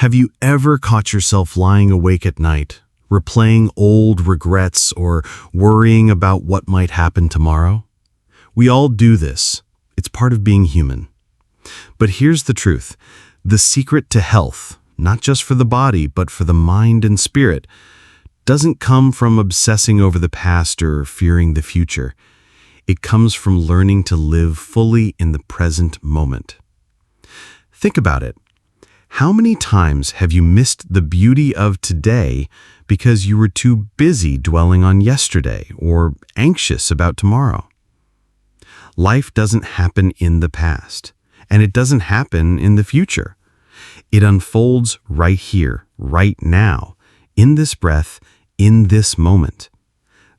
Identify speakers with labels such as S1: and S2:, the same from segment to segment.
S1: Have you ever caught yourself lying awake at night, replaying old regrets or worrying about what might happen tomorrow? We all do this. It's part of being human. But here's the truth. The secret to health, not just for the body, but for the mind and spirit, doesn't come from obsessing over the past or fearing the future. It comes from learning to live fully in the present moment. Think about it. How many times have you missed the beauty of today because you were too busy dwelling on yesterday or anxious about tomorrow? Life doesn't happen in the past, and it doesn't happen in the future. It unfolds right here, right now, in this breath, in this moment.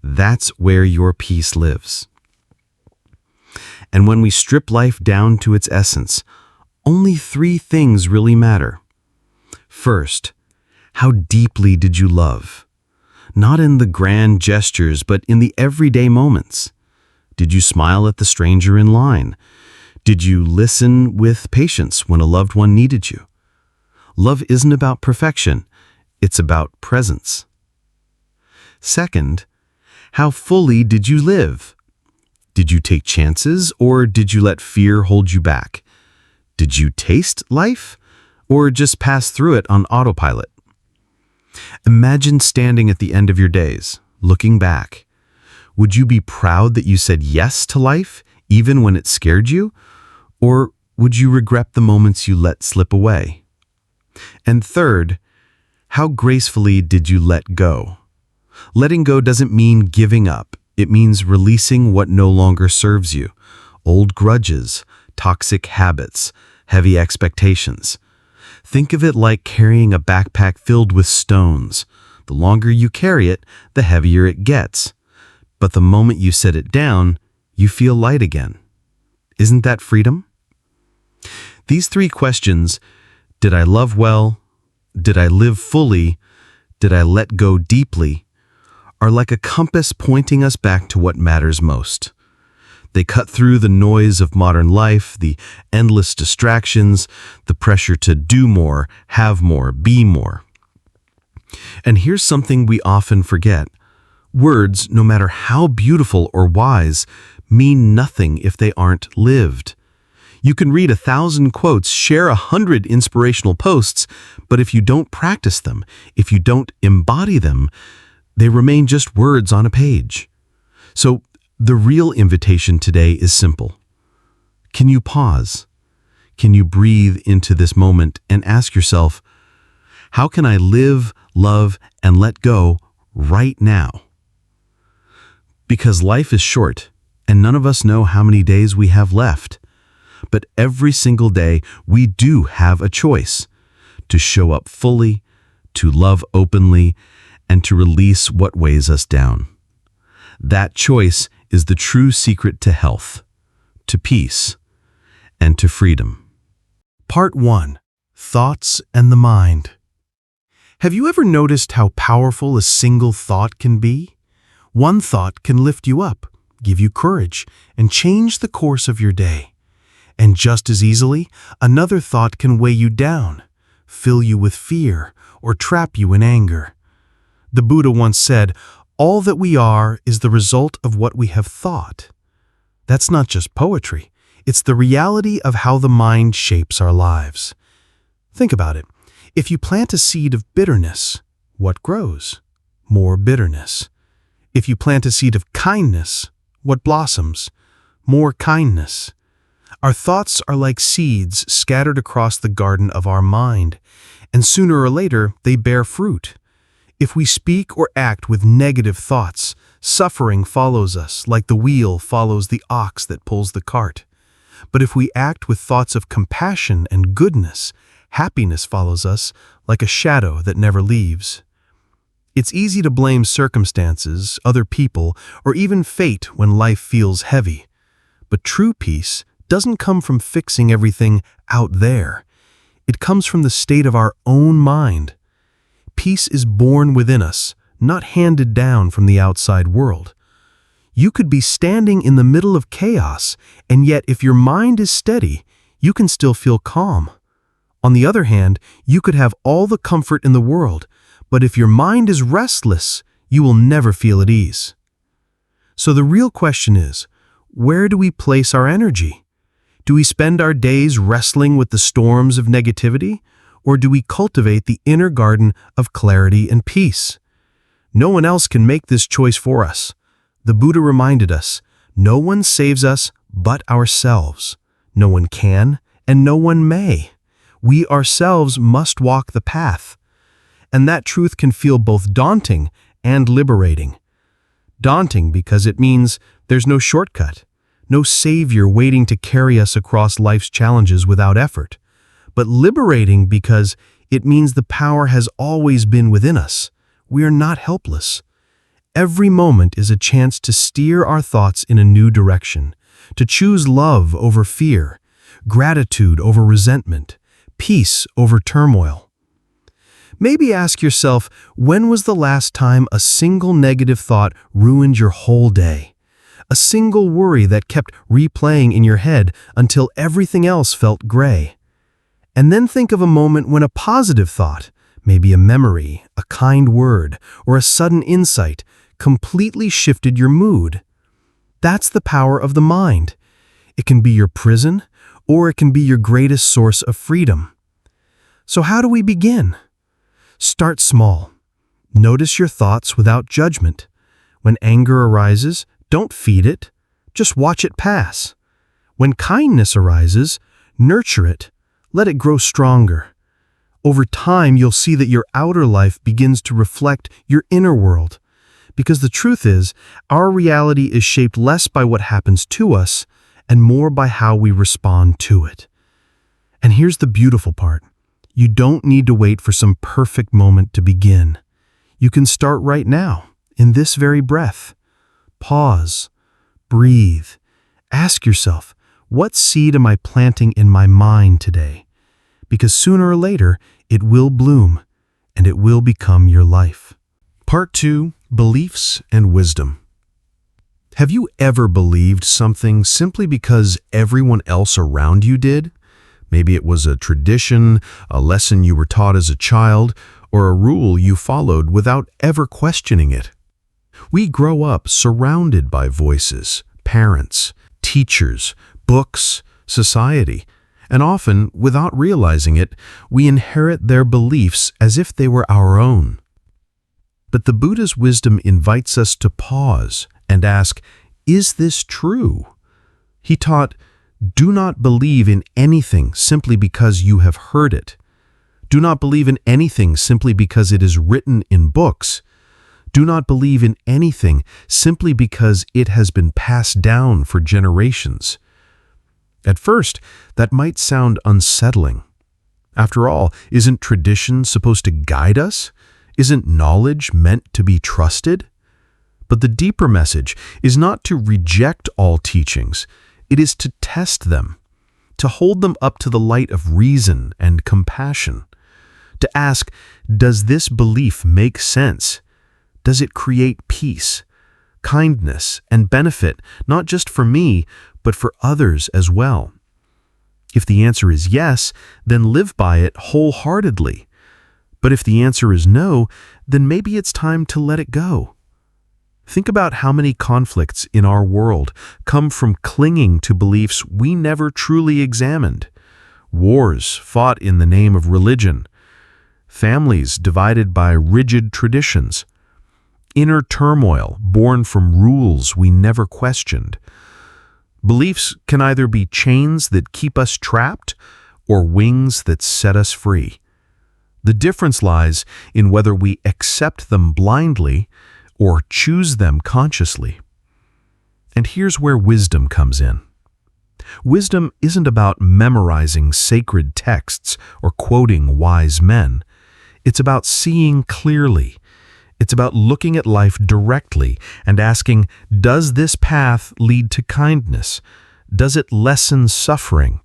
S1: That's where your peace lives. And when we strip life down to its essence, only 3 things really matter. First, how deeply did you love? Not in the grand gestures, but in the everyday moments. Did you smile at the stranger in line? Did you listen with patience when a loved one needed you? Love isn't about perfection, it's about presence. Second, how fully did you live? Did you take chances, or did you let fear hold you back? Did you taste life, or just pass through it on autopilot? Imagine standing at the end of your days, looking back. Would you be proud that you said yes to life, even when it scared you? Or would you regret the moments you let slip away? And third, how gracefully did you let go? Letting go doesn't mean giving up. It means releasing what no longer serves you. Old grudges, toxic habits, heavy expectations. Think of it like carrying a backpack filled with stones. The longer you carry it, the heavier it gets. But the moment you set it down, you feel light again. Isn't that freedom? These 3 questions, did I love well? Did I live fully? Did I let go deeply? Are like a compass pointing us back to what matters most. They cut through the noise of modern life, the endless distractions, the pressure to do more, have more, be more. And here's something we often forget. Words, no matter how beautiful or wise, mean nothing if they aren't lived. You can read 1,000 quotes, share 100 inspirational posts, but if you don't practice them, if you don't embody them, they remain just words on a page. So the real invitation today is simple. Can you pause? Can you breathe into this moment and ask yourself, how can I live, love, and let go right now? Because life is short, and none of us know how many days we have left. But every single day, we do have a choice to show up fully, to love openly, and to release what weighs us down. That choice is the true secret to health, to peace, and to freedom. Part 1. Thoughts and the Mind. Have you ever noticed how powerful a single thought can be? One thought can lift you up, give you courage, and change the course of your day. And just as easily, another thought can weigh you down, fill you with fear, or trap you in anger. The Buddha once said, "All that we are is the result of what we have thought." That's not just poetry. It's the reality of how the mind shapes our lives. Think about it. If you plant a seed of bitterness, what grows? More bitterness. If you plant a seed of kindness, what blossoms? More kindness. Our thoughts are like seeds scattered across the garden of our mind, and sooner or later they bear fruit. If we speak or act with negative thoughts, suffering follows us like the wheel follows the ox that pulls the cart. But if we act with thoughts of compassion and goodness, happiness follows us like a shadow that never leaves. It's easy to blame circumstances, other people, or even fate when life feels heavy. But true peace doesn't come from fixing everything out there. It comes from the state of our own mind. Peace is born within us, not handed down from the outside world. You could be standing in the middle of chaos, and yet if your mind is steady, you can still feel calm.
S2: On the other hand, you could have all the comfort in the world, but if your mind is restless, you will never feel at ease. So the real question is, where do we place our energy? Do we spend our days wrestling with the storms of negativity, or do we cultivate the inner garden of clarity and peace? No one else can make this choice for us. The Buddha reminded us, no one saves us but ourselves. No one can, and no one may. We ourselves must walk the path. And that truth can feel both daunting and liberating. Daunting because it means there's no shortcut, no savior waiting to carry us across life's challenges without effort. But liberating because it means the power has always been within us. We are not helpless. Every moment is a chance to steer our thoughts in a new direction, to choose love over fear, gratitude over resentment, peace over turmoil. Maybe ask yourself, when was the last time a single negative thought ruined your whole day? A single worry that kept replaying in your head until everything else felt gray. And then think of a moment when a positive thought, maybe a memory, a kind word, or a sudden insight, completely shifted your mood. That's the power of the mind. It can be your prison, or it can be your greatest source of freedom. So how do we begin? Start small. Notice your thoughts without judgment. When anger arises, don't feed it. Just watch it pass. When kindness arises, nurture it. Let it grow stronger. Over time, you'll see that your outer life begins to reflect your inner world. Because the truth is, our reality is shaped less by what happens to us and more by how we respond to it. And here's the beautiful part. You don't need to wait for some perfect moment to begin. You can start right now, in this very breath. Pause. Breathe. Ask yourself, what seed am I planting in my mind today? Because sooner or later, it will bloom, and it will become your life. Part 2. Beliefs and Wisdom. Have you ever believed something simply because everyone else around you did? Maybe it was a tradition, a lesson you were taught as a child, or a rule you followed without ever questioning it. We grow up surrounded by voices, parents, teachers, books, society, and often, without realizing it, we inherit their beliefs as if they were our own. But the Buddha's wisdom invites us to pause and ask, is this true? He taught, do not believe in anything simply because you have heard it. Do not believe in anything simply because it is written in books. Do not believe in anything simply because it has been passed down for generations. At first, that might sound unsettling. After all, isn't tradition supposed to guide us? Isn't knowledge meant to be trusted? But the deeper message is not to reject all teachings. It is to test them, to hold them up to the light of reason and compassion, to ask, does this belief make sense? Does it create peace, kindness, and benefit, not just for me, but for others as well? If the answer is yes, then live by it wholeheartedly. But if the answer is no, then maybe it's time to let it go. Think about how many conflicts in our world come from clinging to beliefs we never truly examined. Wars fought in the name of religion. Families divided by rigid traditions. Inner turmoil born from rules we never questioned. Beliefs can either be chains that keep us trapped or wings that set us free. The difference lies in whether we accept them blindly or choose them consciously. And here's where wisdom comes in. Wisdom isn't about memorizing sacred texts or quoting wise men. It's about seeing clearly. It's about looking at life directly and asking, does this path lead to kindness? Does it lessen suffering?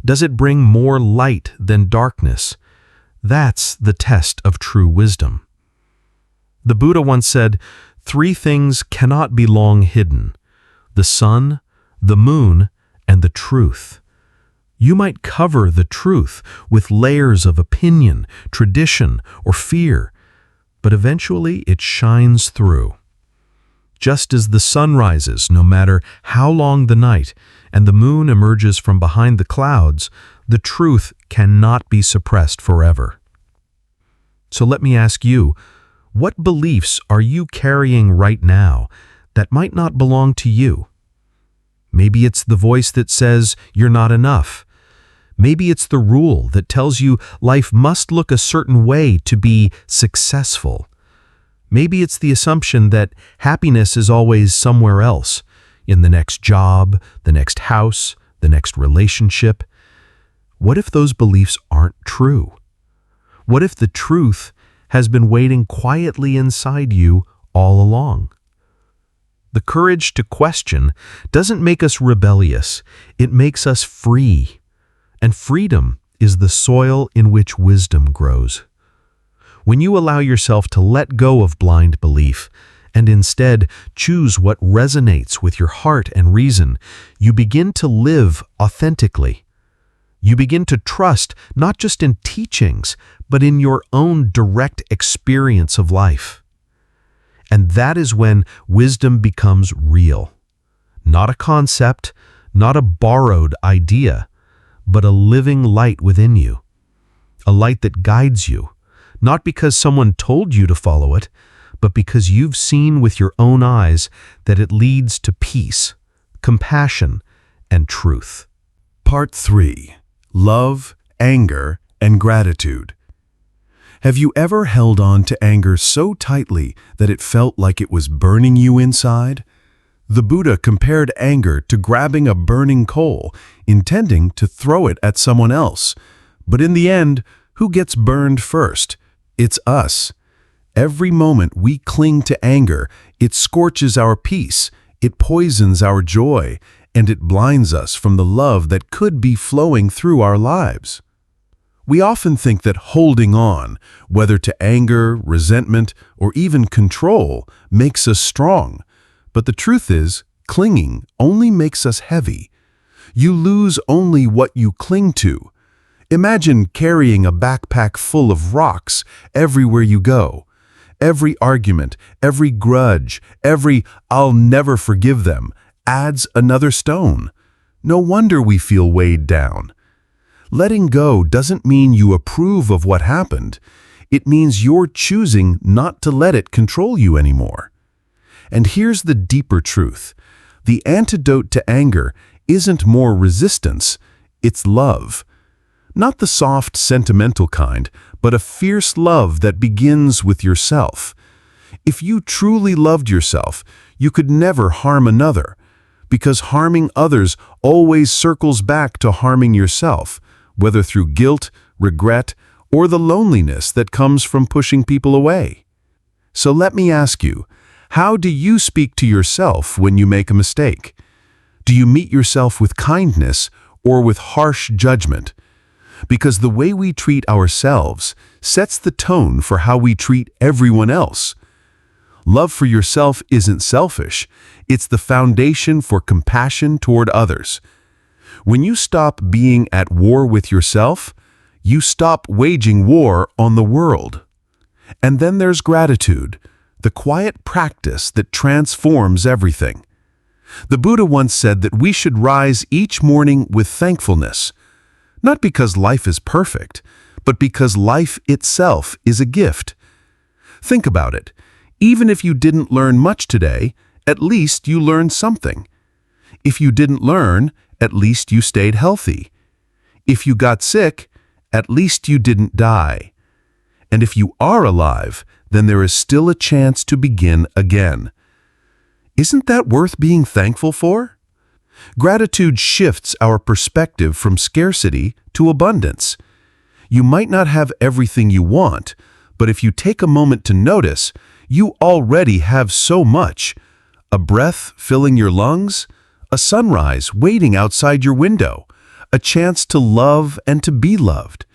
S2: Does it bring more light than darkness? That's the test of true wisdom. The Buddha once said, 3 things cannot be long hidden: the sun, the moon, and the truth. You might cover the truth with layers of opinion, tradition, or fear, but eventually it shines through. Just as the sun rises, no matter how long the night, and the moon emerges from behind the clouds, the truth cannot be suppressed forever. So let me ask you, what beliefs are you carrying right now that might not belong to you? Maybe it's the voice that says you're not enough. Maybe it's the rule that tells you life must look a certain way to be successful. Maybe it's the assumption that happiness is always somewhere else, in the next job, the next house, the next relationship. What if those beliefs aren't true? What if the truth has been waiting quietly inside you all along? The courage to question doesn't make us rebellious, it makes us free. And freedom is the soil in which wisdom grows. When you allow yourself to let go of blind belief and instead choose what resonates with your heart and reason, you begin to live authentically. You begin to trust not just in teachings, but in your own direct experience of life. And that is when wisdom becomes real. Not a concept, not a borrowed idea, but a living light within you. A light that guides you, not because someone told you to follow it, but because you've seen with your own eyes that it leads to peace, compassion, and truth.
S1: Part 3. Love, Anger, and Gratitude. Have you ever held on to anger so tightly that it felt like it was burning you inside? The Buddha compared anger to grabbing a burning coal, intending to throw it at someone else. But in the end, who gets burned first? It's us. Every moment we cling to anger, it scorches our peace, it poisons our joy, and it blinds us from the love that could be flowing through our lives. We often think that holding on, whether to anger, resentment, or even control, makes us strong. But the truth is, clinging only makes us heavy. You lose only what you cling to. Imagine carrying a backpack full of rocks everywhere you go. Every argument, every grudge, every "I'll never forgive them" adds another stone. No wonder we feel weighed down. Letting go doesn't mean you approve of what happened. It means you're choosing not to let it control you anymore. And here's the deeper truth. The antidote to anger isn't more resistance, it's love. Not the soft, sentimental kind, but a fierce love that begins with yourself. If you truly loved yourself, you could never harm another, because harming others always circles back to harming yourself, whether through guilt, regret, or the loneliness that comes from pushing people away. So let me ask you, how do you speak to yourself when you make a mistake? Do you meet yourself with kindness or with harsh judgment? Because the way we treat ourselves sets the tone for how we treat everyone else. Love for yourself isn't selfish, it's the foundation for compassion toward others. When you stop being at war with yourself, you stop waging war on the world. And then there's gratitude, the quiet practice that transforms everything. The Buddha once said that we should rise each morning with thankfulness, not because life is perfect, but because life itself is a gift. Think about it. Even if you didn't learn much today, at least you learned something. If you didn't learn, at least you stayed healthy. If you got sick, at least you didn't die. And if you are alive, then there is still a chance to begin again. Isn't that worth being thankful for? Gratitude shifts our perspective from scarcity to abundance. You might not have everything you want, but if you take a moment to notice, you already have so much. A breath filling your lungs, a sunrise waiting outside your window, a chance to love and to be loved.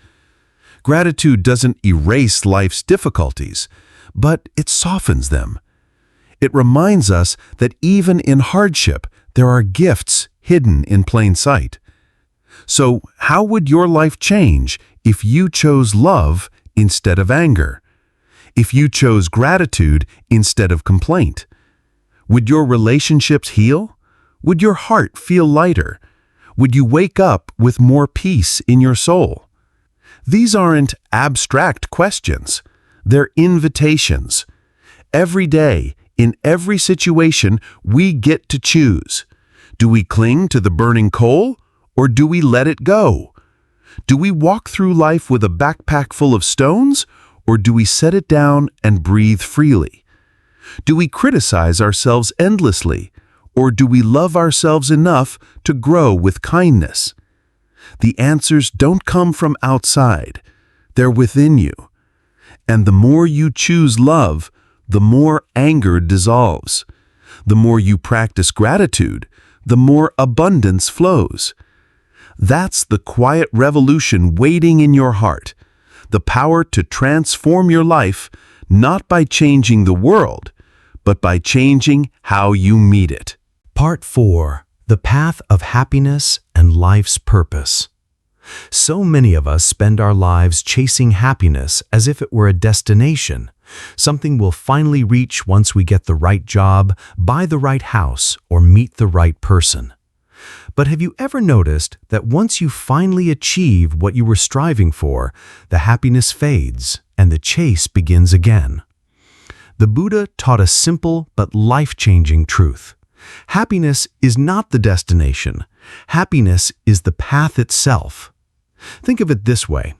S1: Gratitude doesn't erase life's difficulties, but it softens them. It reminds us that even in hardship, there are gifts hidden in plain sight.
S3: So, how would your life change if you chose love instead of anger? If you chose gratitude instead of complaint? Would your relationships heal? Would your heart feel lighter? Would you wake up with more peace in your soul? These aren't abstract questions. They're invitations. Every day, in every situation, we get to choose. Do we cling to the burning coal, or do we let it go? Do we walk through life with a backpack full of stones, or do we set it down and breathe freely? Do we criticize ourselves endlessly, or do we love ourselves enough to grow with kindness? The answers don't come from outside. They're within you. And the more you choose love, the more anger dissolves. The more you practice gratitude, the more abundance flows. That's the quiet revolution waiting in your heart, the power to transform your life, not by changing the world, but by changing how you meet it.
S1: Part 4. The Path of Happiness and Life's Purpose. So many of us spend our lives chasing happiness as if it were a destination, something we'll finally reach once we get the right job, buy the right house, or meet the right person. But have you ever noticed that once you finally achieve what you were striving for, the happiness fades and the chase begins again? The Buddha taught a simple but life-changing truth. Happiness is not the destination. Happiness is the path itself. Think of it this way.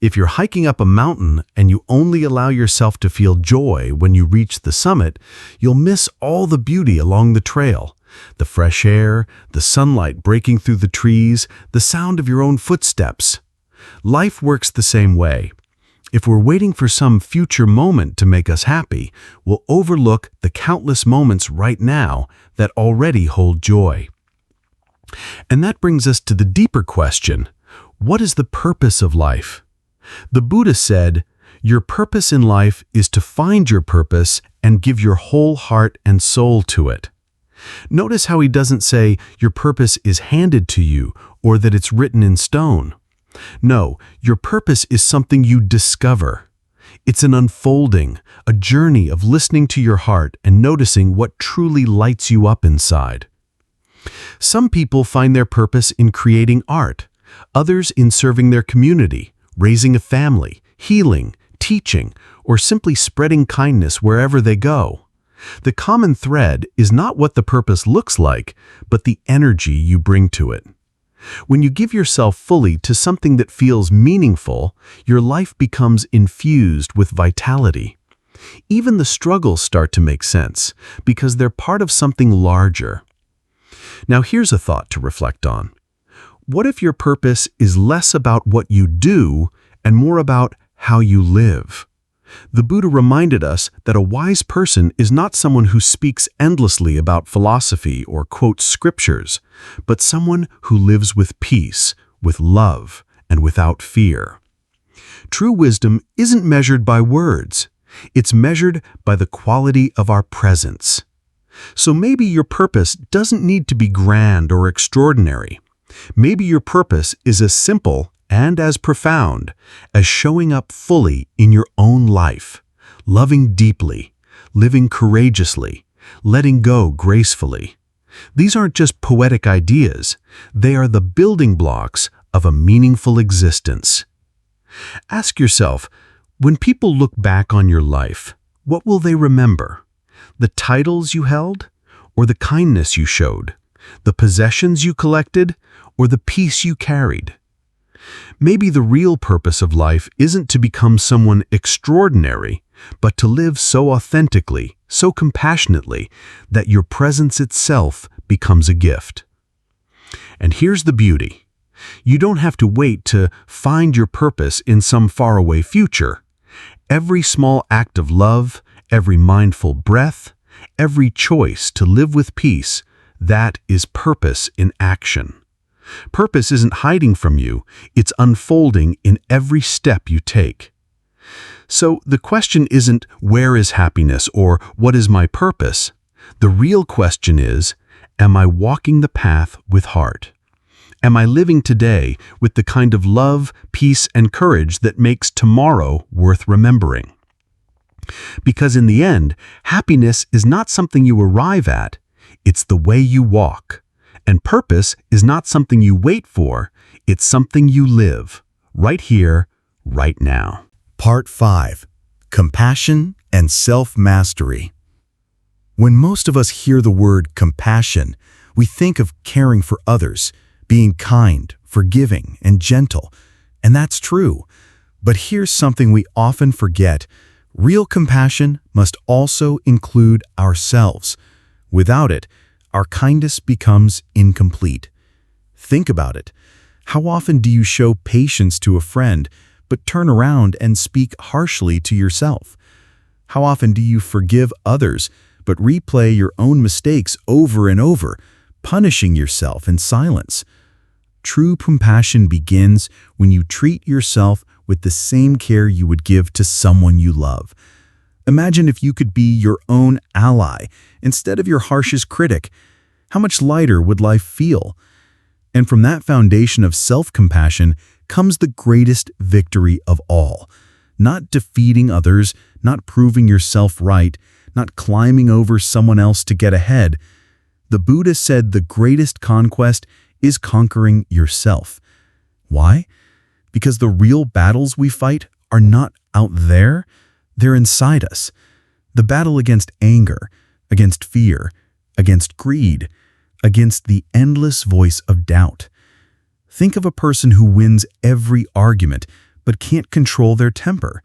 S1: If you're hiking up a mountain and you only allow yourself to feel joy when you reach the summit, you'll miss all the beauty along the trail. The fresh air, the sunlight breaking through the trees, the sound of your own footsteps. Life works the same way. If we're waiting for some future moment to make us happy, we'll overlook the countless moments right now that already hold joy. And that brings us to the deeper question: what is the purpose of life? The Buddha said, "Your purpose in life is to find your purpose and give your whole heart and soul to it." Notice how he doesn't say your purpose is handed to you or that it's written in stone. No, your purpose is something you discover. It's an unfolding, a journey of listening to your heart and noticing what truly lights you up inside. Some people find their purpose in creating art, others in serving their community, raising a family, healing, teaching, or simply spreading kindness wherever they go. The common thread is not what the purpose looks like, but the energy you bring to it. When you give yourself fully to something that feels meaningful, your life becomes infused with vitality. Even the struggles start to make sense, because they're part of something larger. Now here's a thought to reflect on. What if your purpose is less about what you do and more about how you live? The Buddha reminded us that a wise person is not someone who speaks endlessly about philosophy or quotes scriptures, but someone who lives with peace, with love, and without fear. True wisdom isn't measured by words. It's measured by the quality of our presence. So maybe your purpose doesn't need to be grand or extraordinary. Maybe your purpose is as simple and as profound as showing up fully in your own life, loving deeply, living courageously, letting go gracefully. These aren't just poetic ideas. They are the building blocks of a meaningful existence. Ask yourself, when people look back on your life, what will they remember? The titles you held, or the kindness you showed? The possessions you collected, or the peace you carried? Maybe the real purpose of life isn't to become someone extraordinary, but to live so authentically, so compassionately, that your presence itself becomes a gift. And here's the beauty. You don't have to wait to find your purpose in some faraway future. Every small act of love, every mindful breath, every choice to live with peace, that is purpose in action. Purpose isn't hiding from you, it's unfolding in every step you take. So the question isn't, where is happiness, or what is my purpose? The real question is, am I walking the path with heart?
S3: Am I living today with the kind of love, peace, and courage that makes tomorrow worth remembering? Because in the end, happiness is not something you arrive at, it's the way you walk. And purpose is not something you wait for, it's something you live, right here, right now.
S1: Part 5. Compassion and Self-Mastery. When most of us hear the word compassion, we think of caring for others, being kind, forgiving, and gentle. And that's true. But here's something we often forget. Real compassion must also include ourselves. Without it, our kindness becomes incomplete. Think about it. How often do you show patience to a friend, but turn around and speak harshly to yourself? How often do you forgive others, but replay your own mistakes over and over, punishing yourself in silence? True compassion begins when you treat yourself with the same care you would give to someone you love. Imagine if you could be your own ally instead of your harshest critic. How much lighter would life feel? And from that foundation of self-compassion comes the greatest victory of all. Not defeating others, not proving yourself right, not climbing over someone else to get ahead. The Buddha said the greatest conquest is conquering yourself. Why? Because the real battles we fight are not out there, they're inside us. The battle against anger, against fear, against greed, against the endless voice of doubt. Think of a person who wins every argument but can't control their temper.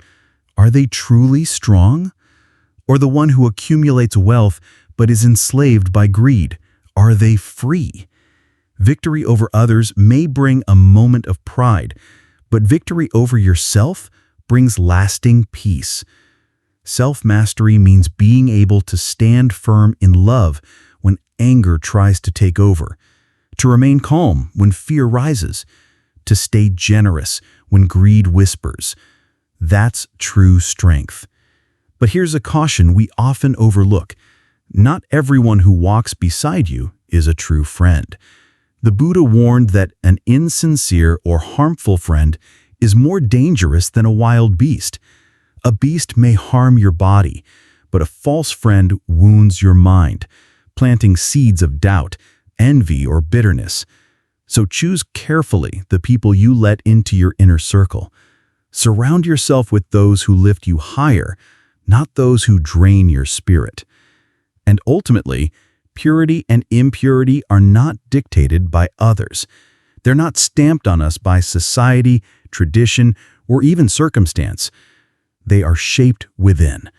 S1: Are they truly strong? Or the one who accumulates wealth but is enslaved by greed. Are they free? Victory over others may bring a moment of pride, but victory over yourself brings lasting peace. Self-mastery means being able to stand firm in love when anger tries to take over, to remain calm when fear rises, to stay generous when greed whispers. That's true strength. But here's a caution we often overlook. Not everyone who walks beside you is a true friend. The Buddha warned that an insincere or harmful friend is more dangerous than a wild beast. A beast may harm your body, but a false friend wounds your mind, planting seeds of doubt, envy, or bitterness. So choose carefully the people you let into your inner circle. Surround yourself with those who lift you higher, not those who drain your spirit. And ultimately, purity and impurity are not dictated by others. They're not stamped on us by society, tradition, or even circumstance. They are shaped within.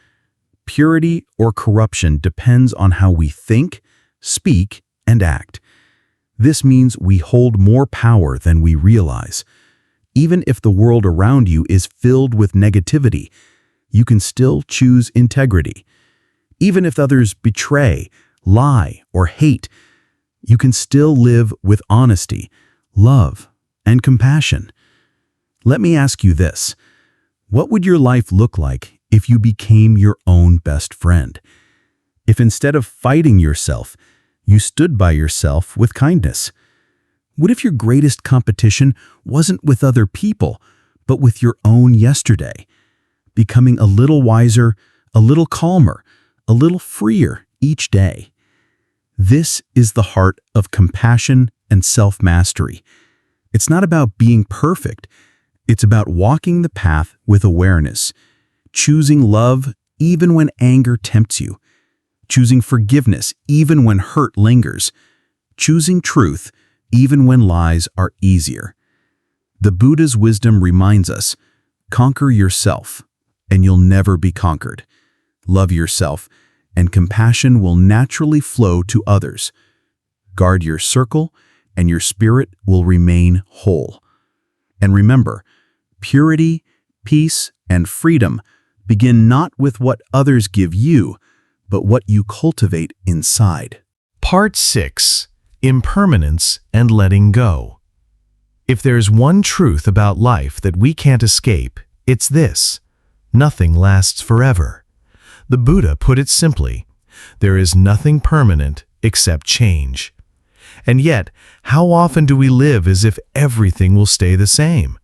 S1: Purity or corruption depends on how we think, speak, and act. This means we hold more power than we realize. Even if the world around you is filled with negativity, you can still choose integrity. Even if others betray, lie, or hate, you can still live with honesty, love, and compassion. Let me ask you this. What would your life look like if you became your own best friend? If instead of fighting yourself, you stood by yourself with kindness? What if your greatest competition wasn't with other people, but with your own yesterday? Becoming a little wiser, a little calmer, a little freer each day. This is the heart of compassion and self-mastery. It's not about being perfect. It's about walking the path with awareness, choosing love even when anger tempts you, choosing forgiveness even when hurt lingers, choosing truth even when lies are easier. The Buddha's wisdom reminds us, conquer yourself, and you'll never be conquered. Love yourself, and compassion will naturally flow to others. Guard your circle, and your spirit will remain whole. And remember, purity, peace, and freedom begin not with what others give you, but what you cultivate inside.
S2: Part 6. Impermanence and Letting Go. If there's one truth about life that we can't escape, it's this: nothing lasts forever. The Buddha put it simply, there is nothing permanent except change. And yet, how often do we live as if everything will stay the same?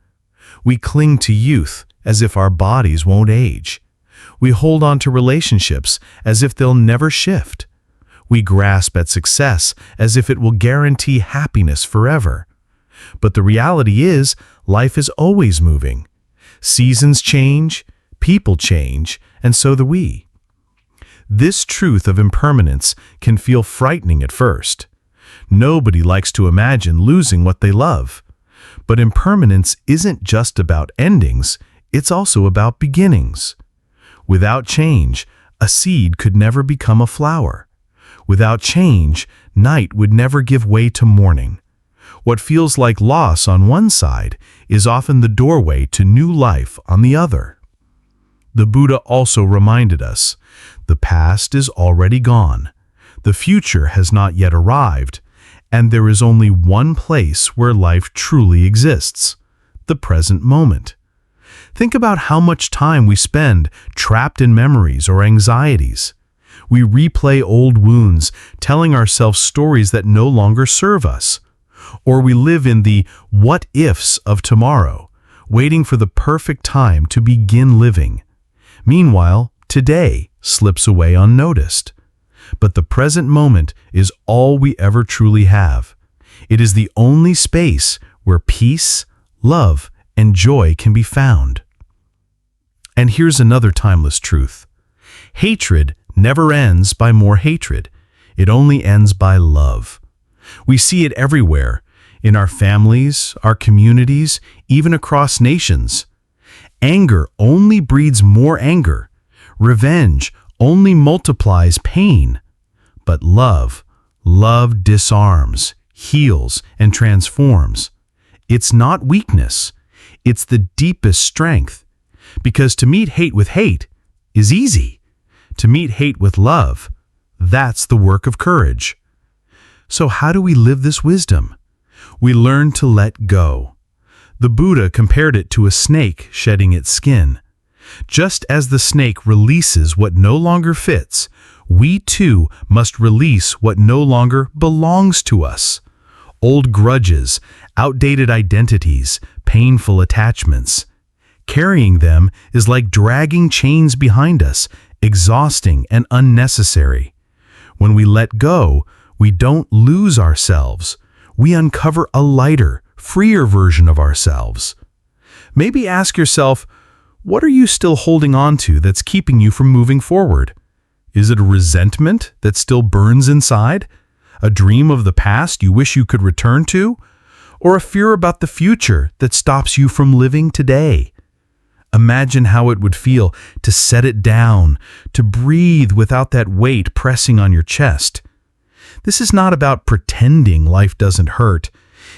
S2: We cling to youth as if our bodies won't age. We hold on to relationships as if they'll never shift. We grasp at success as if it will guarantee happiness forever. But the reality is, life is always moving. Seasons change, people change, and so do we. This truth of impermanence can feel frightening at first. Nobody likes to imagine losing what they love. But impermanence isn't just about endings, it's also about beginnings. Without change, a seed could never become a flower. Without change, night would never give way to morning. What feels like loss on one side is often the doorway to new life on the other. The Buddha also reminded us, the past is already gone, the future has not yet arrived, and there is only one place where life truly exists, the present moment. Think about how much time we spend trapped in memories or anxieties. We replay old wounds, telling ourselves stories that no longer serve us. Or we live in the what-ifs of tomorrow, waiting for the perfect time to begin living. Meanwhile, today slips away unnoticed. But the present moment is all we ever truly have. It is the only space where peace, love, and joy can be found. And here's another timeless truth. Hatred never ends by more hatred. It only ends by love. We see it everywhere, in our families, our communities, even across nations. Anger only breeds more anger. Revenge only multiplies pain. But love disarms, heals, and transforms. It's not weakness. It's the deepest strength. Because to meet hate with hate is easy. To meet hate with love, that's the work of courage. So how do we live this wisdom? We learn to let go. The Buddha compared it to a snake shedding its skin. Just as the snake releases what no longer fits, we too must release what no longer belongs to us. Old grudges, outdated identities, painful attachments. Carrying them is like dragging chains behind us, exhausting and unnecessary. When we let go, we don't lose ourselves. We uncover a lighter, freer version of ourselves. Maybe ask yourself, what are you still holding on to that's keeping you from moving forward? Is it a resentment that still burns inside? A dream of the past you wish you could return to? Or a fear about the future that stops you from living today? Imagine how it would feel to set it down, to breathe without that weight pressing on your chest. This is not about pretending life doesn't hurt.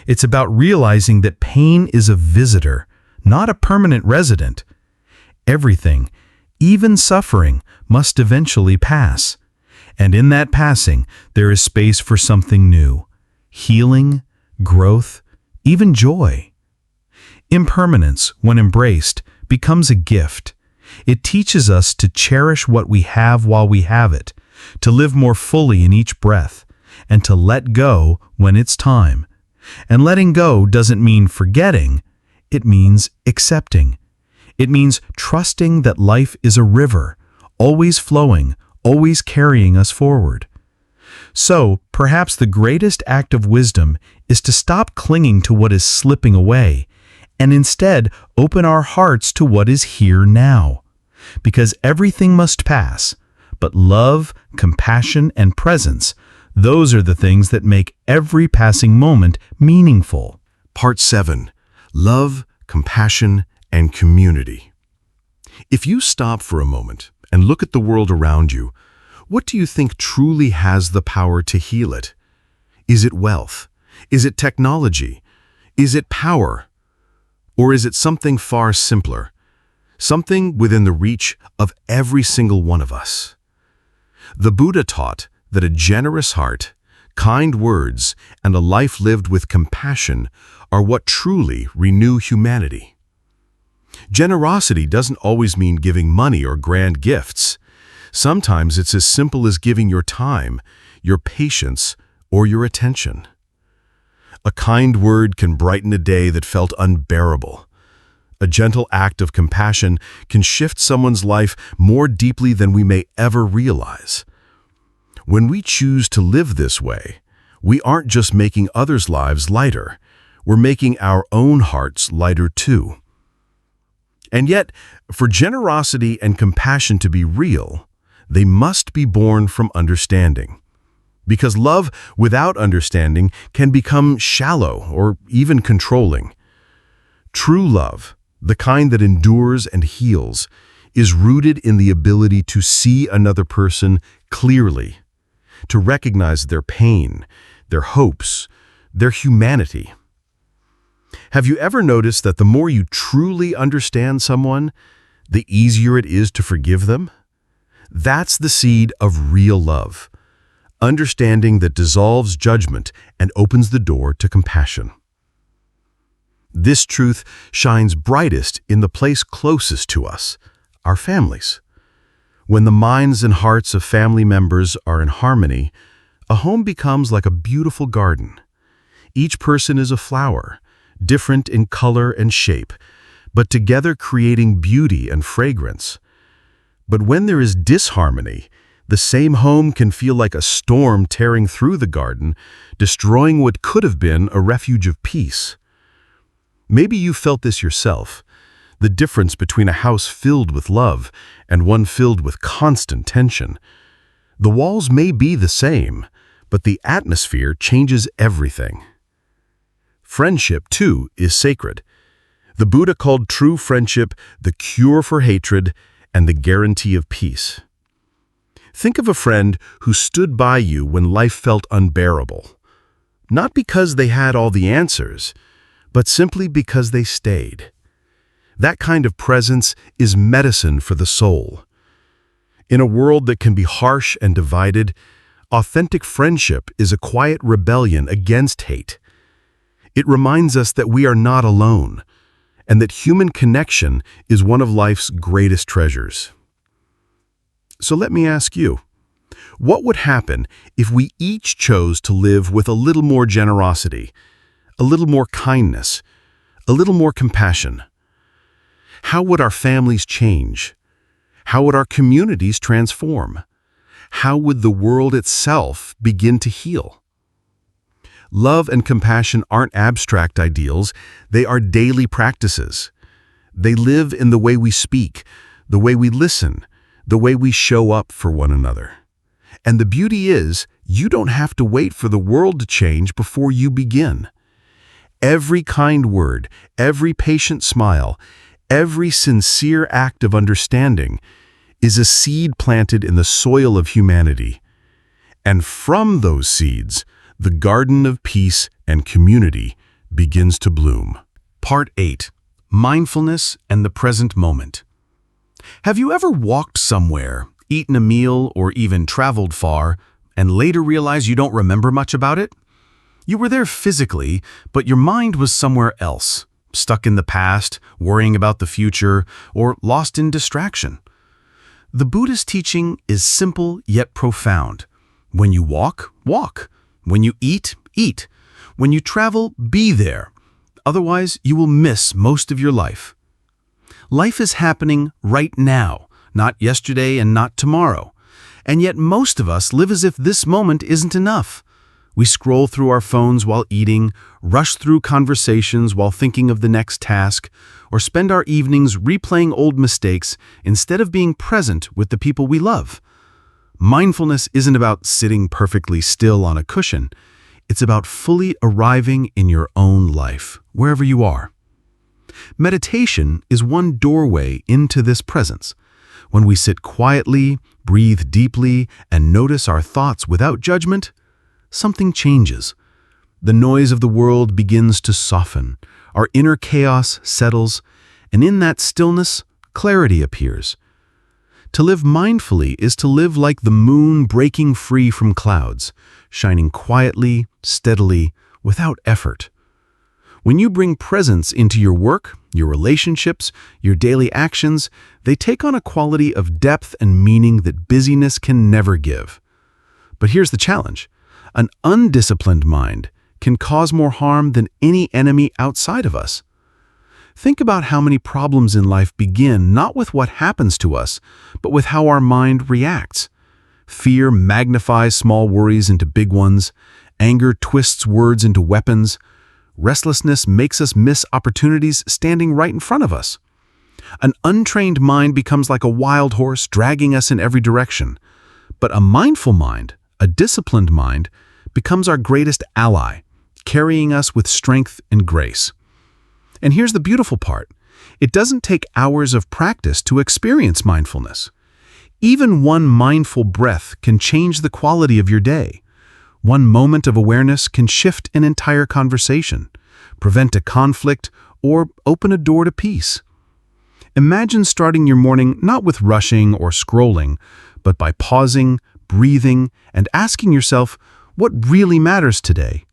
S2: It's about realizing that pain is a visitor, not a permanent resident. Everything, even suffering, must eventually pass. And in that passing, there is space for something new, healing, growth, even joy. Impermanence, when embraced, becomes a gift. It teaches us to cherish what we have while we have it, to live more fully in each breath, and to let go when it's time. And letting go doesn't mean forgetting, it means accepting. It means trusting that life is a river, always flowing, always carrying us forward. So, perhaps the greatest act of wisdom is to stop clinging to what is slipping away, and instead open our hearts to what is here now. Because everything must pass, but love, compassion, and presence, those are the things that make every passing moment meaningful.
S1: Part 7. Love, Compassion, and Community. If you stop for a moment and look at the world around you, what do you think truly has the power to heal it? Is it wealth? Is it technology? Is it power? Or is it something far simpler? Something within the reach of every single one of us? The Buddha taught that a generous heart, kind words, and a life lived with compassion are what truly renew humanity. Generosity doesn't always mean giving money or grand gifts. Sometimes it's as simple as giving your time, your patience, or your attention.
S3: A kind word can brighten a day that felt unbearable. A gentle act of compassion can shift someone's life more deeply than we may ever realize. When we choose to live this way, we aren't just making others' lives lighter, we're making our own hearts lighter too. And yet, for generosity and compassion to be real, they must be born from understanding. Because love without understanding can become shallow or even controlling. True love, the kind that endures and heals, is rooted in the ability to see another person clearly, to recognize their pain, their hopes, their humanity. Have you ever noticed that the more you truly understand someone, the easier it is to forgive them? That's the seed of real love. Understanding that dissolves judgment and opens the door to compassion. This truth shines brightest in the place closest to us, our families. When the minds and hearts of family members are in harmony, a home becomes like a beautiful garden. Each person is a flower, different in color and shape, but together creating beauty and fragrance. But when there is disharmony, the same home can feel like a storm tearing through the garden, destroying what could have been a refuge of peace. Maybe you felt this yourself, the difference between a house filled with love and one filled with constant tension. The walls may be the same, but the atmosphere changes everything. Friendship, too, is sacred. The Buddha called true friendship the cure for hatred and the guarantee of peace. Think of a friend who stood by you when life felt unbearable. Not because they had all the answers, but simply because they stayed. That kind of presence is medicine for the soul. In a world that can be harsh and divided, authentic friendship is a quiet rebellion against hate. It reminds us that we are not alone, and that human connection is one of life's greatest treasures. So let me ask you, what would happen if we each chose to live with a little more generosity, a little more kindness, a little more compassion? How would our families change? How would our communities transform? How would the world itself begin to heal? Love and compassion aren't abstract ideals, they are daily practices. They live in the way we speak, the way we listen, the way we show up for one another. And the beauty is, you don't have to wait for the world to change before you begin. Every kind word, every patient smile, every sincere act of understanding is a seed planted in the soil of humanity. And from those seeds, the garden of peace and community begins to bloom.
S1: Part 8. Mindfulness and the present moment. Have you ever walked somewhere, eaten a meal, or even traveled far, and later realized you don't remember much about it? You were there physically, but your mind was somewhere else, stuck in the past, worrying about the future, or lost in distraction. The Buddhist teaching is simple yet profound. When you walk, walk. When you eat, eat. When you travel, be there. Otherwise, you will miss most of your life. Life is happening right now, not yesterday and not tomorrow. And yet most of us live as if this moment isn't enough. We scroll through our phones while eating, rush through conversations while thinking of the next task, or spend our evenings replaying old mistakes instead of being present with the people we love. Mindfulness isn't about sitting perfectly still on a cushion. It's about fully arriving in your own life, wherever you are. Meditation is one doorway into this presence. When we sit quietly, breathe deeply, and notice our thoughts without judgment, something changes. The noise of the world begins to soften, our inner chaos settles, and in that stillness, clarity appears. To live mindfully is to live like the moon breaking free from clouds, shining quietly, steadily, without effort. When you bring presence into your work, your relationships, your daily actions, they take on a quality of depth and meaning that busyness can never give. But here's the challenge. An undisciplined mind
S3: can cause more harm than any enemy outside of us. Think about how many problems in life begin not with what happens to us, but with how our mind reacts. Fear magnifies small worries into big ones. Anger twists words into weapons. Restlessness makes us miss opportunities standing right in front of us. An untrained mind becomes like a wild horse, dragging us in every direction. But a mindful mind, a disciplined mind, becomes our greatest ally, carrying us with strength and grace. And here's the beautiful part. It doesn't take hours of practice to experience mindfulness. Even one mindful breath can change the quality of your day. One moment of awareness can shift an entire conversation, prevent a conflict, or open a door to peace. Imagine starting your morning not with rushing or scrolling, but by pausing, breathing, and asking yourself, what really matters today?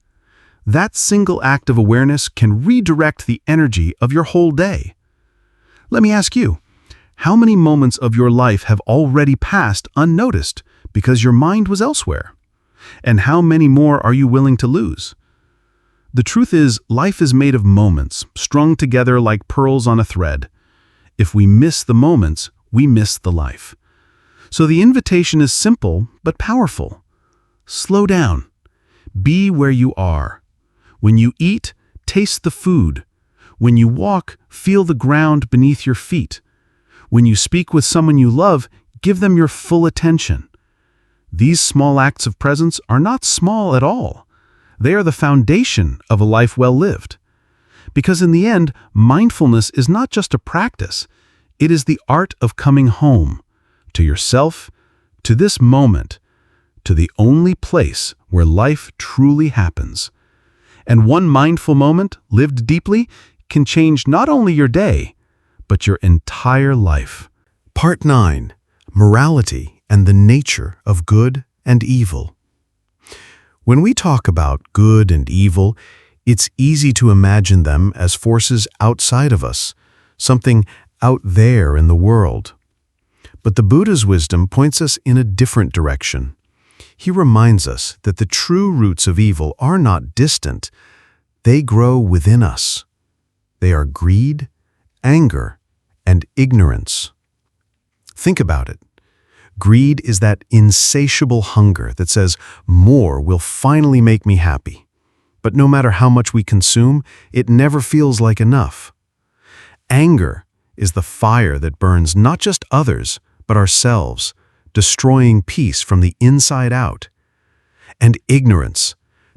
S3: That single act of awareness can redirect the energy of your whole day. Let me ask you, how many moments of your life have already passed unnoticed because your mind was elsewhere? And how many more are you willing to lose? The truth is, life is made of moments, strung together like pearls on a thread. If we miss the moments, we miss the life. So the invitation is simple but powerful. Slow down. Be where you are. When you eat, taste the food. When you walk, feel the ground beneath your feet. When you speak with someone you love, give them your full attention. These small acts of presence are not small at all. They are the foundation of a life well lived. Because in the end, mindfulness is not just a practice. It is the art of coming home, to yourself, to this moment, to the only place where life truly happens. And one mindful moment, lived deeply, can change not only your day, but your entire life.
S2: Part 9. Morality and the nature of good and evil. When we talk about good and evil, it's easy to imagine them as forces outside of us, something out there in the world. But the Buddha's wisdom points us in a different direction. He reminds us that the true roots of evil are not distant. They grow within us. They are greed, anger, and ignorance. Think about it. Greed is that insatiable hunger that says more will finally make me happy. But no matter how much we consume, it never feels like enough. Anger is the fire that burns not just others, but ourselves, destroying peace from the inside out. And ignorance,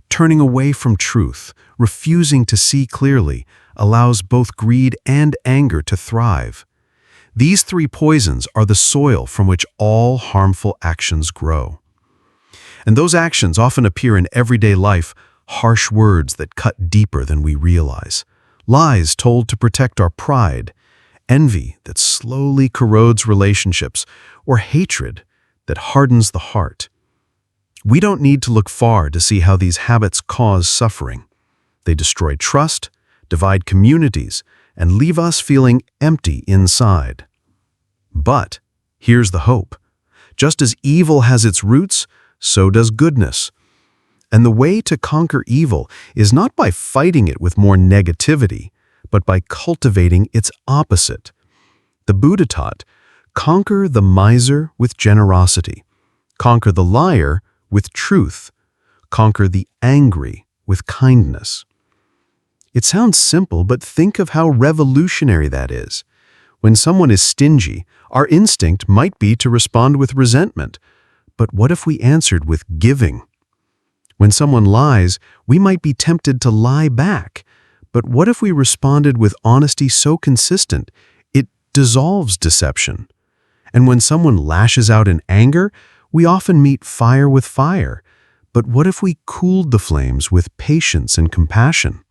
S2: turning away from truth, refusing to see clearly, allows both greed and anger to thrive. These three poisons are the soil from which all harmful actions grow. And those actions often appear in everyday life, harsh words that cut deeper than we realize, lies told to protect our pride, envy that slowly corrodes relationships, or hatred that hardens the heart. We don't need to look far to see how these habits cause suffering. They destroy trust, divide communities, and leave us feeling empty inside. But here's the hope. Just as evil has its roots, so does goodness. And the way to conquer evil is not by fighting it with more negativity, but by cultivating its opposite. The Buddha taught, conquer the miser with generosity, conquer the liar with truth, conquer the angry with kindness. It sounds simple, but think of how revolutionary that is. When someone is stingy, our instinct might be to respond with resentment. But what if we answered with giving? When someone lies, we might be tempted to lie back. But what if we responded with honesty so consistent, it dissolves deception? And when someone lashes out in anger, we often meet fire with fire. But what if we cooled the flames with patience and compassion?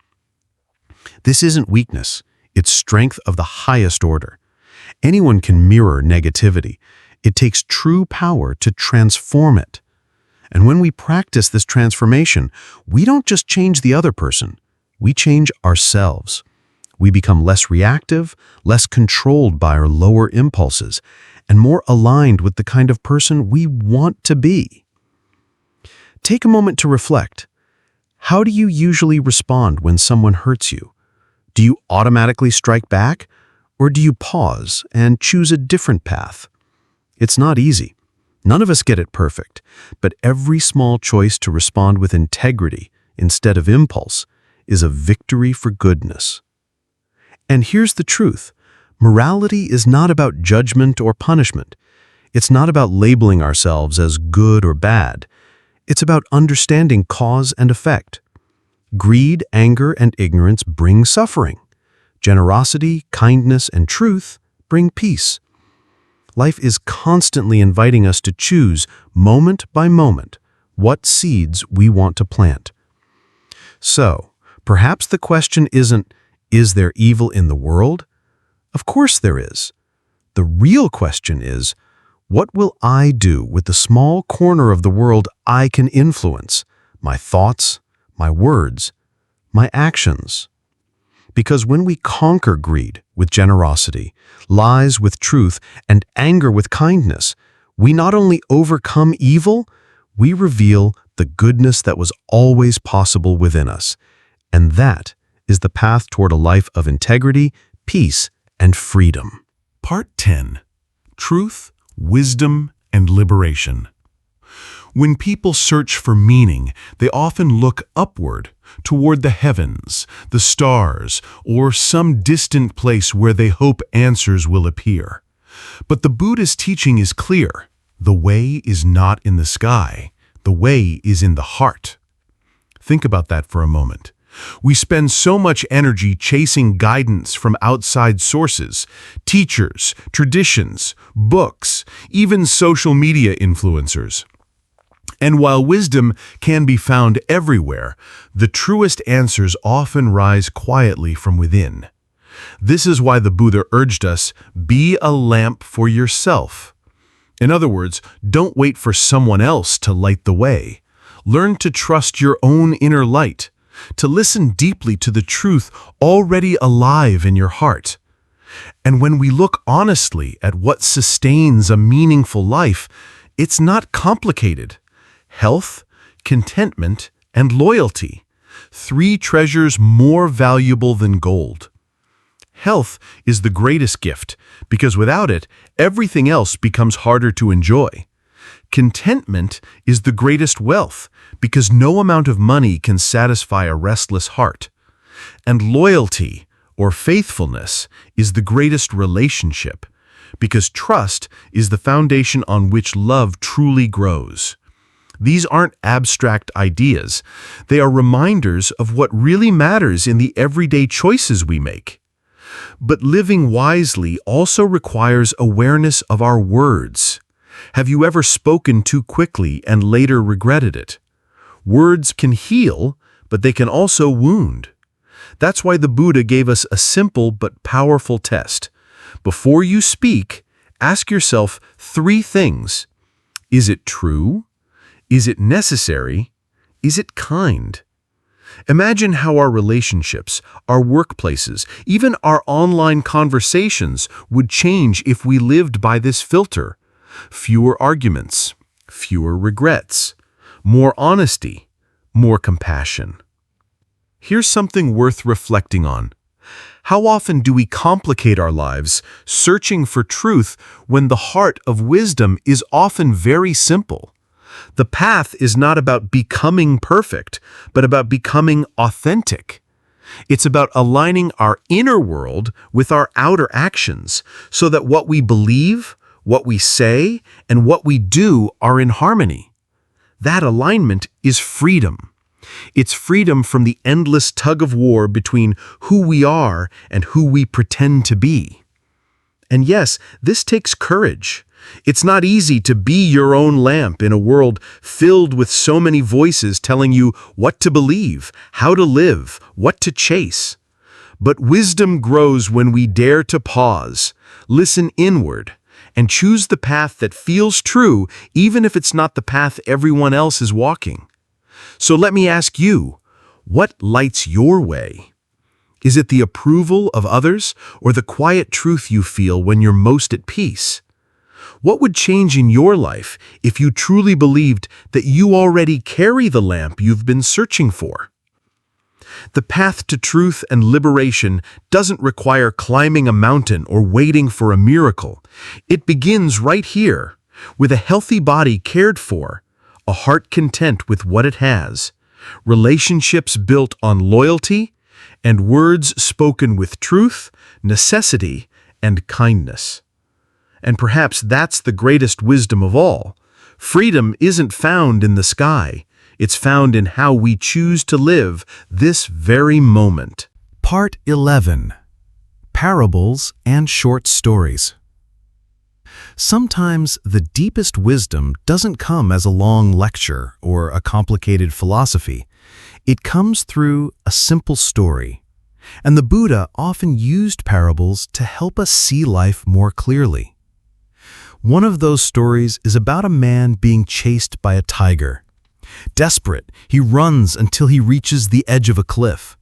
S2: This isn't weakness, it's strength of the highest order. Anyone can mirror negativity. It takes true power to transform it. And when we practice this transformation, we don't just change the other person, we change ourselves. We become less reactive, less controlled by our lower impulses, and more aligned with the kind of person we want to be. Take a moment to reflect. How do you usually respond when someone hurts you? Do you automatically strike back, or do you pause and choose a different path? It's not easy. None of us get it perfect, but every small choice to respond with integrity instead of impulse is a victory for goodness. And here's the truth. Morality is not about judgment or punishment. It's not about labeling ourselves as good or bad. It's about understanding cause and effect. Greed, anger, and ignorance bring suffering. Generosity, kindness, and truth bring peace. Life is constantly inviting us to choose, moment by moment, what seeds we want to plant. So, perhaps the question isn't, is there evil in the world? Of course there is. The real question is, what will I do with the small corner of the world I can influence? My thoughts, my words, my actions. Because when we conquer greed with generosity, lies with truth, and anger with kindness, we not only overcome evil, we reveal the goodness that was always possible within us. And that is the path toward a life of integrity, peace, and freedom.
S3: Part 10. Truth, Wisdom, and Liberation. When people search for meaning, they often look upward, toward the heavens, the stars, or some distant place where they hope answers will appear. But the Buddhist teaching is clear. The way is not in the sky. The way is in the heart. Think about that for a moment. We spend so much energy chasing guidance from outside sources, teachers, traditions, books, even social media influencers. And while wisdom can be found everywhere, the truest answers often rise quietly from within. This is why the Buddha urged us, be a lamp for yourself. In other words, don't wait for someone else to light the way. Learn to trust your own inner light, to listen deeply to the truth already alive in your heart. And when we look honestly at what sustains a meaningful life, it's not complicated. Health, contentment, and loyalty, 3 treasures more valuable than gold. Health is the greatest gift because without it, everything else becomes harder to enjoy. Contentment is the greatest wealth because no amount of money can satisfy a restless heart. And loyalty, or faithfulness, is the greatest relationship because trust is the foundation on which love truly grows. These aren't abstract ideas. They are reminders of what really matters in the everyday choices we make. But living wisely also requires awareness of our words. Have you ever spoken too quickly and later regretted it? Words can heal, but they can also wound. That's why the Buddha gave us a simple but powerful test. Before you speak, ask yourself 3 things. Is it true? Is it necessary? Is it kind? Imagine how our relationships, our workplaces, even our online conversations would change if we lived by this filter. Fewer arguments, fewer regrets, more honesty, more compassion. Here's something worth reflecting on. How often do we complicate our lives, searching for truth when the heart of wisdom is often very simple? The path is not about becoming perfect, but about becoming authentic. It's about aligning our inner world with our outer actions so that what we believe, what we say, and what we do are in harmony. That alignment is freedom. It's freedom from the endless tug of war between who we are and who we pretend to be. And yes, this takes courage. It's not easy to be your own lamp in a world filled with so many voices telling you what to believe, how to live, what to chase. But wisdom grows when we dare to pause, listen inward, and choose the path that feels true, even if it's not the path everyone else is walking. So let me ask you, what lights your way? Is it the approval of others or the quiet truth you feel when you're most at peace? What would change in your life if you truly believed that you already carry the lamp you've been searching for?
S2: The path to truth and liberation doesn't require climbing a mountain or waiting for a miracle. It begins right here, with a healthy body cared for, a heart content with what it has, relationships built on loyalty, and words spoken with truth, necessity, and kindness. And perhaps that's the greatest wisdom of all. Freedom isn't found in the sky. It's found in how we choose to live this very moment.
S1: Part 11. Parables and Short Stories. Sometimes the deepest wisdom doesn't come as a long lecture or a complicated philosophy. It comes through a simple story. And the Buddha often used parables to help us see life more clearly. One of those stories is about a man being chased by a tiger. Desperate, he runs until he reaches the edge of a cliff.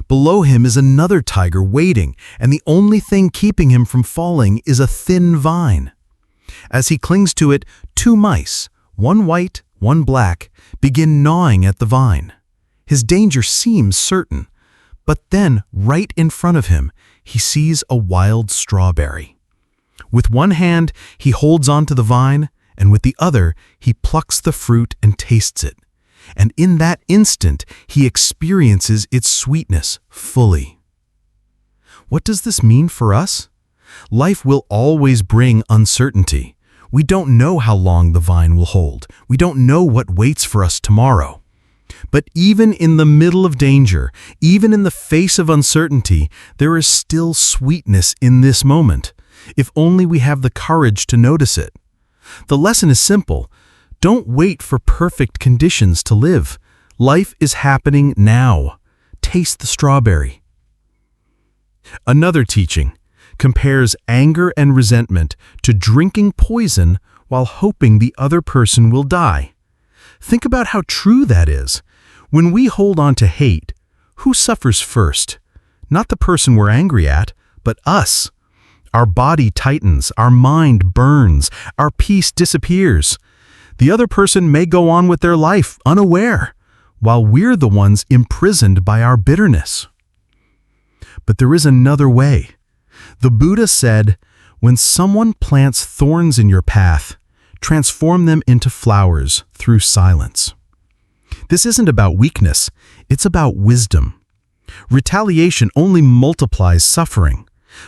S1: Below him is another tiger waiting, and the only thing keeping him from falling is a thin vine. As he clings to it, two mice, one white, one black, begin gnawing at the vine. His danger seems certain, but then, right in front of him, he sees a wild strawberry. With one hand, he holds onto the vine, and with the other, he plucks the fruit and tastes it. And in that instant, he experiences its sweetness fully. What does this mean for us? Life will always bring uncertainty. We don't know how long the vine will hold. We don't know what waits for us tomorrow. But even in the middle of danger, even in the face of uncertainty, there is still sweetness in this moment, if only we have the courage to notice it. The lesson is simple. Don't wait for perfect conditions to live. Life is happening now. Taste the strawberry. Another teaching compares anger and resentment to drinking poison while hoping the other person will die. Think about how true that is. When we hold on to hate, who suffers first? Not the person we're angry at, but us. Our body tightens, our mind burns, our peace disappears. The other person may go on with their life unaware, while we're the ones imprisoned by our bitterness. But there is another way. The Buddha said, when someone plants thorns in your path, transform them into flowers through silence. This isn't about weakness, it's about wisdom. Retaliation only multiplies suffering.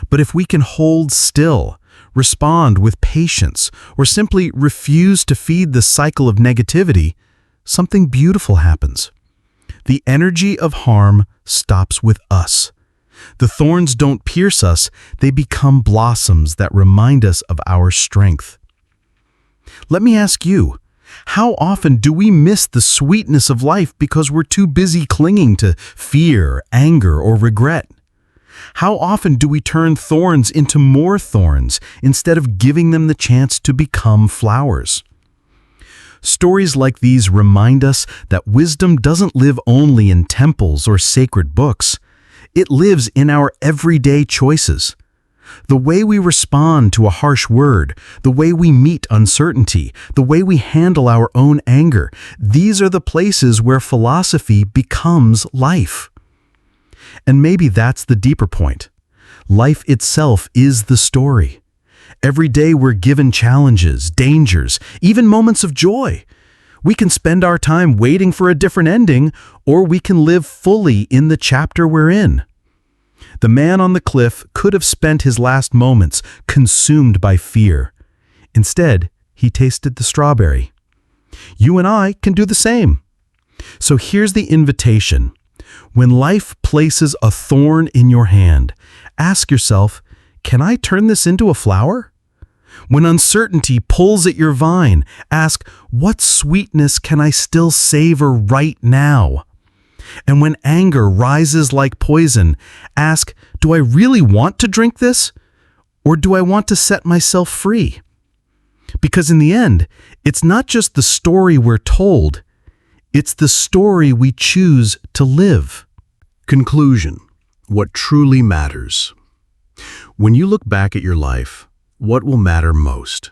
S1: But if we can hold still, respond with patience, or simply refuse to feed the cycle of negativity, something beautiful happens. The energy of harm stops with us. The thorns don't pierce us, they become blossoms that remind us of our strength. Let me ask you, how often do we miss the sweetness of life because we're too busy clinging to fear, anger, or regret? How often do we turn thorns into more thorns instead of giving them the chance to become flowers? Stories like these remind us that wisdom doesn't live only in temples or sacred books. It lives in our everyday choices. The way we respond to a harsh word, the way we meet uncertainty, the way we handle our own anger, these are the places where philosophy becomes life. And maybe that's the deeper point. Life itself is the story. Every day we're given challenges, dangers, even moments of joy. We can spend our time waiting for a different ending, or we can live fully in the chapter we're in. The man on the cliff could have spent his last moments consumed by fear. Instead, he tasted the strawberry. You and I can do the same. So here's the invitation. When life places a thorn in your hand, ask yourself, can I turn this into a flower? When uncertainty pulls at your vine, ask, what sweetness can I still savor right now? And when anger rises like poison, ask, do I really want to drink this? Or do I want to set myself free? Because in the end, it's not just the story we're told, it's the story we choose to live.
S2: Conclusion. What truly matters. When you look back at your life, what will matter most?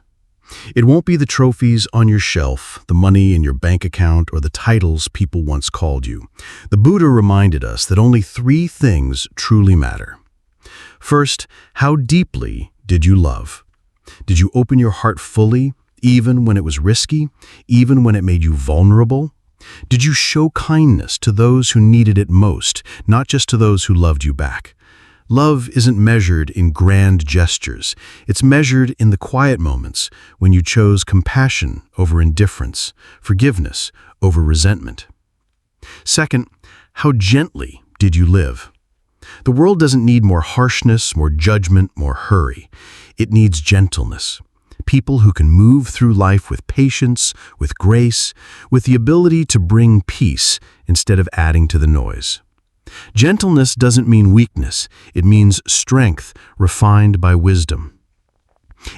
S1: It won't be the trophies on your shelf, the money in your bank account, or the titles people once called you. The Buddha reminded us that only 3 things truly matter. First, how deeply did you love? Did you open your heart fully, even when it was risky, even when it made you vulnerable? Did you show kindness to those who needed it most, not just to those who loved you back? Love isn't measured in grand gestures. It's measured in the quiet moments when you chose compassion over indifference, forgiveness over resentment. Second, how gently did you live? The world doesn't need more harshness, more judgment, more hurry. It needs gentleness. People who can move through life with patience, with grace, with the ability to bring peace instead of adding to the noise. Gentleness doesn't mean weakness. It means strength refined by wisdom.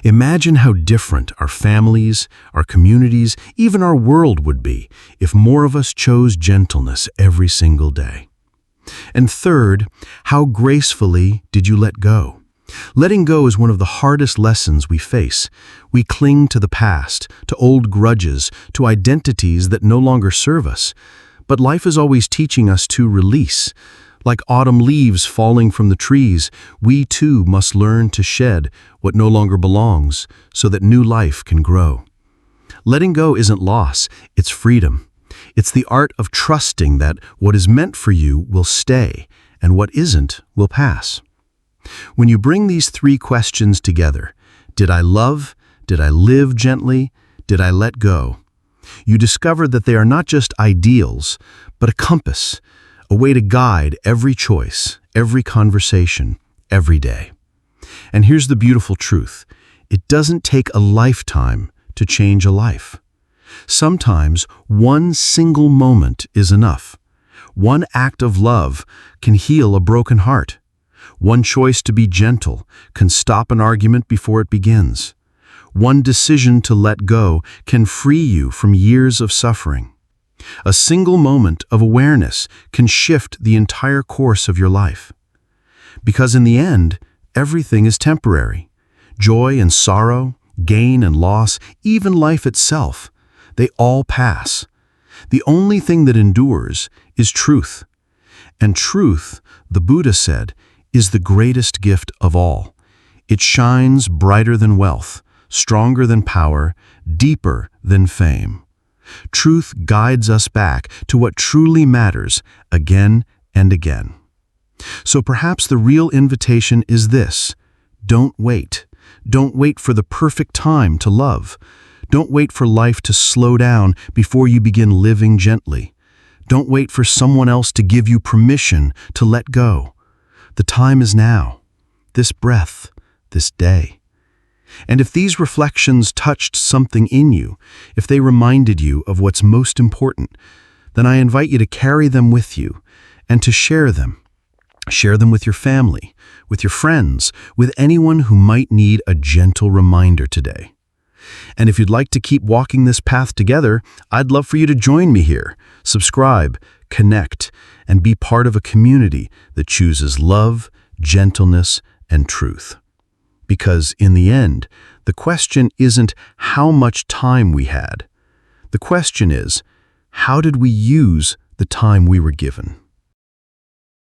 S1: Imagine how different our families, our communities, even our world would be if more of us chose gentleness every single day. And third, how gracefully did you let go? Letting go is one of the hardest lessons we face. We cling to the past, to old grudges, to identities that no longer serve us. But life is always teaching us to release. Like autumn leaves falling from the trees, we too must learn to shed what no longer belongs so that new life can grow. Letting go isn't loss, it's freedom. It's the art of trusting that what is meant for you will stay and what isn't will pass. When you bring these 3 questions together, did I love? Did I live gently? Did I let go? You discover that they are not just ideals, but a compass, a way to guide every choice, every conversation, every day. And here's the beautiful truth. It doesn't take a lifetime to change a life. Sometimes one single moment is enough. One act of love can heal a broken heart. One choice to be gentle can stop an argument before it begins. One decision to let go can free you from years of suffering. A single moment of awareness can shift the entire course of your life. Because in the end, everything is temporary. Joy and sorrow, gain and loss, even life itself, they all pass. The only thing that endures is truth. And truth, the Buddha said, is the greatest gift of all. It shines brighter than wealth, stronger than power, deeper than fame. Truth guides us back to what truly matters again and again. So perhaps the real invitation is this: don't wait. Don't wait for the perfect time to love. Don't wait for life to slow down before you begin living gently. Don't wait for someone else to give you permission to let go. The time is now, this breath, this day. And if these reflections touched something in you, if they reminded you of what's most important, then I invite you to carry them with you and to share them. Share them with your family, with your friends, with anyone who might need a gentle reminder today. And if you'd like to keep walking this path together, I'd love for you to join me here. Subscribe, connect, and be part of a community that chooses love, gentleness, and truth. Because in the end, the question isn't how much time we had. The question is, how did we use the time we were given?